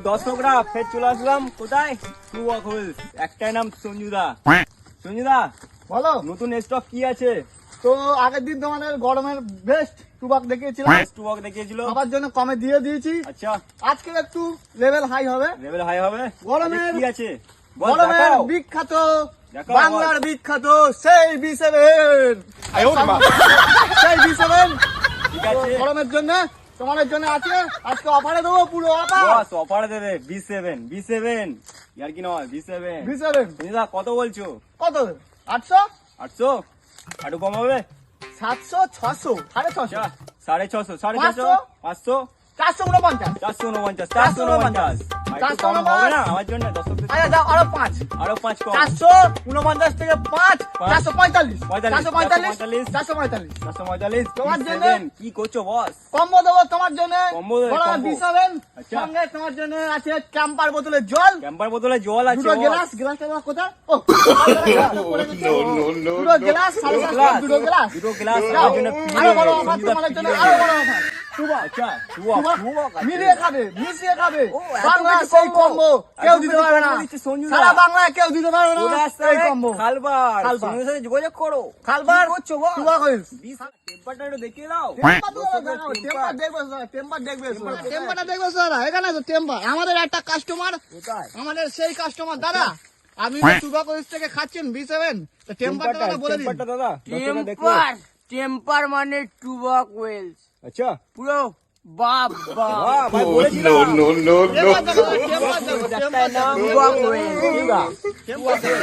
দর্শকরা ফের চলে আসলাম কোথায় টুবাক হুইলস, একটাই নাম সঞ্জুদা। সঞ্জুদা বলো নতুন স্টক কি আছে? তো আগের দিন তোমাদের গরমের বেস্ট টুবাক দেখিয়েছিলাম, টুবাক দেখিয়েছিল, সবার জন্য কমে দিয়ে দিয়েছি। আচ্ছা আজকে একটু লেভেল হাই হবে। লেভেল হাই হবে। গরমের কি আছে বল, গরমের দেখাও। বিখ্যাত দেখাও, বাংলার বিখ্যাত সেই B7 সেই B7 ঠিক আছে গরমের জন্য তোমাদের জন্য আছে। আজকে অফারে দেবো, পুরো অফার বস অফারে দেবে B7 ইয়ার কি নয় B7। B7 সঞ্জুদা কত বলছো? কত 800 800 একটু কম হবে? 700 600 650 650 500 449 449 449 একটু কম হবে না আমার জন্য? দর্শকদের আরে দাও আরো 5 আরো 5 কম। 449 থেকে 5 445 445 445 445 তোমার জন্য। কি করছো বস? কম্বো দেবো তোমার জন্য। কম্বো দেবে, বড় কম্বো। B7 আচ্ছা। সঙ্গে তোমার জন্য আছে ক্যাম্পার বোতলে জল, ক্যাম্পার বোতলে জল আছে দুটো বস। গ্লাসটা দাও কোথায়? ও দুটো গ্লাস দুটো গ্লাস দুটো গ্লাস দাও। আমার জন্য আরো বড় প্রিয়। অফার সঞ্জুদা তোমাদের জন্য, প্রিয়। আরো বড় অফার। আচ্ছা টুবাক আছে। মিলিয়ে খাবে, মিশিয়ে খাবে। ও, এত বাংলা কিছু সেই combo। কম্বো কেউ এত দিতে কিছু পারবে না, combo দিচ্ছে সঞ্জুদা। সারা বাংলায় কেউ দিতে পারবে কোথায় না আসতে এই হবে? কম্বো। খালবার। খালবার। সঞ্জুদার সাথে যোগাযোগ করো। খালবার কি করছো বস? টুবাক হুইলস। টেম্পারটা একটু দেখিয়ে দাও। টেম্পারটা দেখবে স্যার, এখানে তো টেম্পার। আমাদের একটা কাস্টমার, কোথায়? আমাদের সেই কাস্টমার দাদা, আপনি টুবাক হুইলস থেকে খাচ্ছেন B7, তো টেম্পারটা দাদা বলে দিন। টেম্পারটা দাদা দর্শকরা দেখো। টেম্পার মানে টুবাক ওয়েলস, আচ্ছা পুরো বাপ বাপ বাহ, ভাই বলেছিলাম। টেম্পার দেখো, টেম্পার দেখো, টেম্পার দেখো। টুবাক ওয়েলস। টেম্পার দেখো।